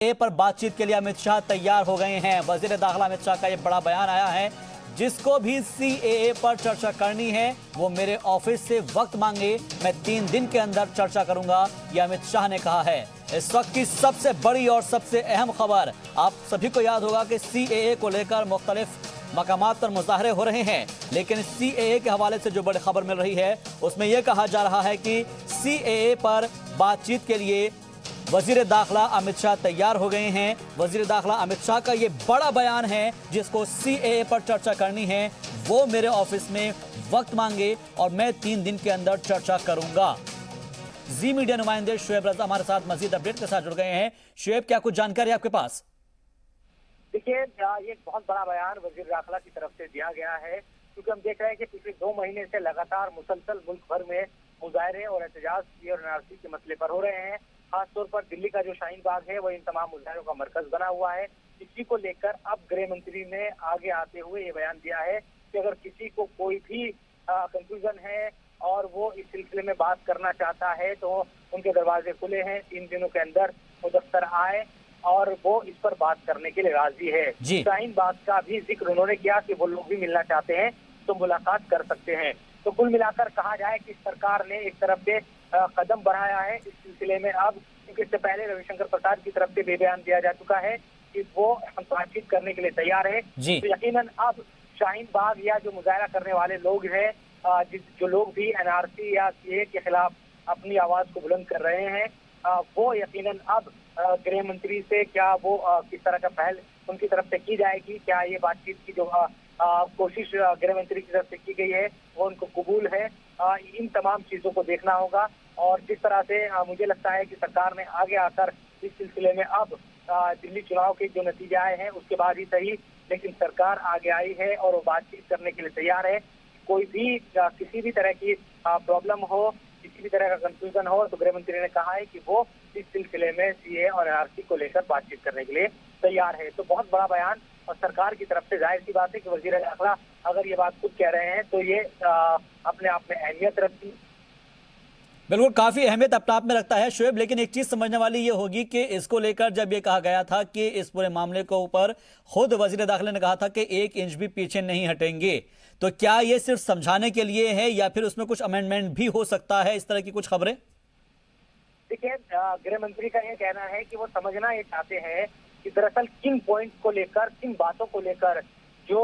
पर बातचीत के लिए अमित शाह तैयार हो गए हैं। वजीर दाखिला अमित शाह का ये बड़ा बयान आया है। जिसको भी सीएए पर चर्चा करनी है वो मेरे ऑफिस से वक्त मांगे, मैं 3 दिन के अंदर चर्चा करूंगा, यह अमित शाह ने कहा है। इस वक्त की सबसे बड़ी और सबसे अहम खबर, आप सभी को याद होगा कि सीएए को लेकर मुख्तलिफ मकामात पर मुजाहरे हो रहे हैं, लेकिन सीएए के हवाले से जो बड़ी खबर मिल रही है उसमें यह कहा जा रहा है कि सीएए पर बातचीत के लिए वजीर दाखिला अमित शाह तैयार हो गए हैं। वजीर दाखिला अमित शाह का ये बड़ा बयान है, जिसको सीएए पर चर्चा करनी है वो मेरे ऑफिस में वक्त मांगे और मैं 3 दिन के अंदर चर्चा करूंगा। जी मीडिया नुमाइंदे शुएब रजा हमारे साथ मजीद अपडेट के साथ जुड़ गए हैं। शुएब, क्या कुछ जानकारी आपके पास? देखिए, ये बहुत बड़ा बयान वजीर दाखिला की तरफ से दिया गया है, क्योंकि हम देख रहे हैं कि पिछले 2 महीने से लगातार मुसलसल मुल्क भर में मुजाहरे और एहतजाज और एनआरसी के मसले पर हो रहे हैं। खासतौर पर दिल्ली का जो शाहीन बाग है वो इन तमाम मुजाहरों का मरकज बना हुआ है। इसी को लेकर अब गृह मंत्री ने आगे आते हुए ये बयान दिया है कि अगर किसी को कोई भी कंफ्यूजन है और वो इस सिलसिले में बात करना चाहता है तो उनके दरवाजे खुले हैं। 3 दिनों के अंदर वो दफ्तर आए और वो इस पर बात करने के लिए राजी है। शाहीन बाग का भी जिक्र उन्होंने किया कि वो लोग भी मिलना चाहते हैं तो मुलाकात कर सकते हैं। तो कुल मिलाकर कहा जाए कि सरकार ने एक तरफ से कदम बढ़ाया है इस सिलसिले में अब, क्योंकि इससे पहले रविशंकर प्रसाद की तरफ से बयान दिया जा चुका है कि वो बातचीत करने के लिए तैयार है। तो यकीनन अब शाहीन बाग या जो मुजाहरा करने वाले लोग हैं, जो लोग भी एनआरसी या सीए के खिलाफ अपनी आवाज को बुलंद कर रहे हैं, वो यकीनन अब गृह मंत्री से क्या वो किस तरह का पहल उनकी तरफ से की जाएगी, क्या ये बातचीत की जो कोशिश गृह मंत्री की तरफ से की गई है वो उनको कबूल है, इन तमाम चीजों को देखना होगा। और जिस तरह से मुझे लगता है कि सरकार ने आगे आकर इस सिलसिले में अब दिल्ली चुनाव के जो नतीजे आए हैं उसके बाद ही सही, लेकिन सरकार आगे आई है और वो बातचीत करने के लिए तैयार है। कोई भी किसी भी तरह की प्रॉब्लम हो, किसी भी तरह का कंफ्यूजन हो, तो गृह मंत्री ने कहा है कि वो इस सिलसिले में सीए और एनआरसी को लेकर बातचीत करने के लिए तैयार है। तो बहुत बड़ा बयान और सरकार की तरफ से जाहिर सी बात है कि वजीर दाखिला अगर ये बात खुद कह रहे हैं तो ये अपने आप में अहमियत रखती। बिल्कुल, काफी अहमियत अपने आप में रखता है शुएब, लेकिन एक चीज समझने वाली ये होगी कि इसको लेकर जब ये कहा गया था कि इस पूरे मामले के ऊपर खुद वजीर दाखिला ने कहा था कि 1 इंच भी पीछे नहीं हटेंगे, तो क्या ये सिर्फ समझाने के लिए है या फिर उसमें कुछ अमेंडमेंट भी हो सकता है? इस तरह की कुछ खबरें। देखिए, गृह मंत्री का ये कहना है कि वो समझना ये चाहते हैं कि दरअसल किन पॉइंट को लेकर, किन बातों को लेकर जो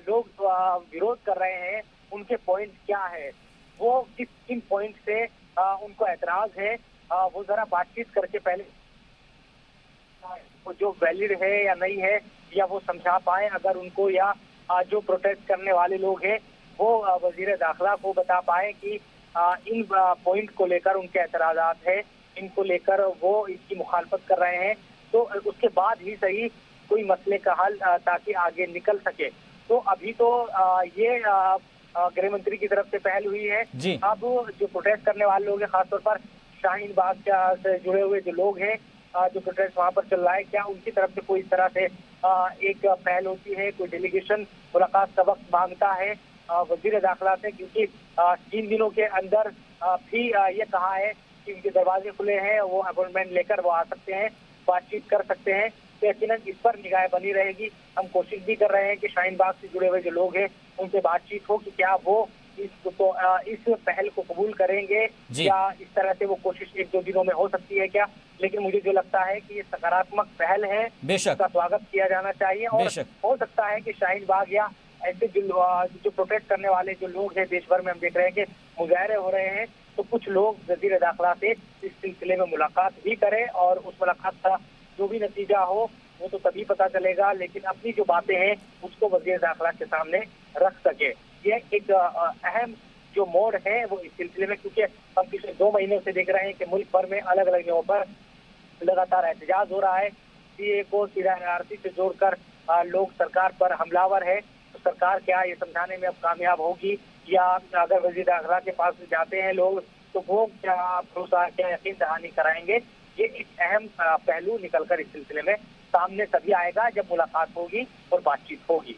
लोग विरोध कर रहे हैं उनके पॉइंट क्या है, वो किन पॉइंट से उनको एतराज है, वो जरा बातचीत करके पहले वो जो वैलिड है या नहीं है या वो समझा पाए अगर उनको, या जो प्रोटेस्ट करने वाले लोग हैं वो वजीर दाखिला को बता पाए कि इन पॉइंट को लेकर उनके एतराजात है, इनको लेकर वो इसकी मुखालफत कर रहे हैं, तो उसके बाद ही सही कोई मसले का हल ताकि आगे निकल सके। तो अभी तो ये गृह मंत्री की तरफ से पहल हुई है। अब जो प्रोटेस्ट करने वाले लोग हैं, खासतौर पर शाहीन बाग से जुड़े हुए जो लोग हैं, जो प्रोटेस्ट वहां पर चल रहा है, क्या उनकी तरफ से कोई इस तरह से एक पहल होती है, कोई डेलीगेशन मुलाकात का वक्त मांगता है वजीर दाखिला से, क्योंकि 3 दिनों के अंदर भी ये कहा है कि उनके दरवाजे खुले हैं, वो अपॉइंटमेंट लेकर वो आ सकते हैं, बातचीत कर सकते हैं। तो यकीनन इस पर निगाह बनी रहेगी। हम कोशिश भी कर रहे हैं कि शाहीन बाग से जुड़े हुए जो लोग हैं उनसे बातचीत हो कि क्या वो इस पहल को कबूल करेंगे या इस तरह से वो कोशिश 1-2 दिनों में हो सकती है क्या। लेकिन मुझे जो लगता है कि ये सकारात्मक पहल है, इसका स्वागत किया जाना चाहिए। और हो सकता है कि शाहीन बाग या ऐसे जो प्रोटेस्ट करने वाले जो लोग हैं देश भर में, हम देख रहे हैं कि मुजाहरे हो रहे हैं, तो कुछ लोग वजीर दाखिला से इस सिलसिले में मुलाकात भी करें और उस मुलाकात का जो भी नतीजा हो वो तो तभी पता चलेगा, लेकिन अपनी जो बातें हैं उसको वजीर दाखिला के सामने रख सके। ये एक अहम जो मोड़ है वो इस सिलसिले में, क्योंकि हम पिछले 2 महीनों से देख रहे हैं कि मुल्क भर में अलग अलग जगहों पर लगातार एहतजाज हो रहा है। सीए को सीधा एनआरसी से जोड़कर लोग सरकार पर हमलावर है। तो सरकार क्या ये समझाने में अब कामयाब होगी, या अगर वजीर दाखिला के पास जाते हैं लोग तो वो क्या भरोसा, क्या यकीन दहानी कराएंगे, ये एक अहम पहलू निकलकर इस सिलसिले में सामने तभी आएगा जब मुलाकात होगी और बातचीत होगी।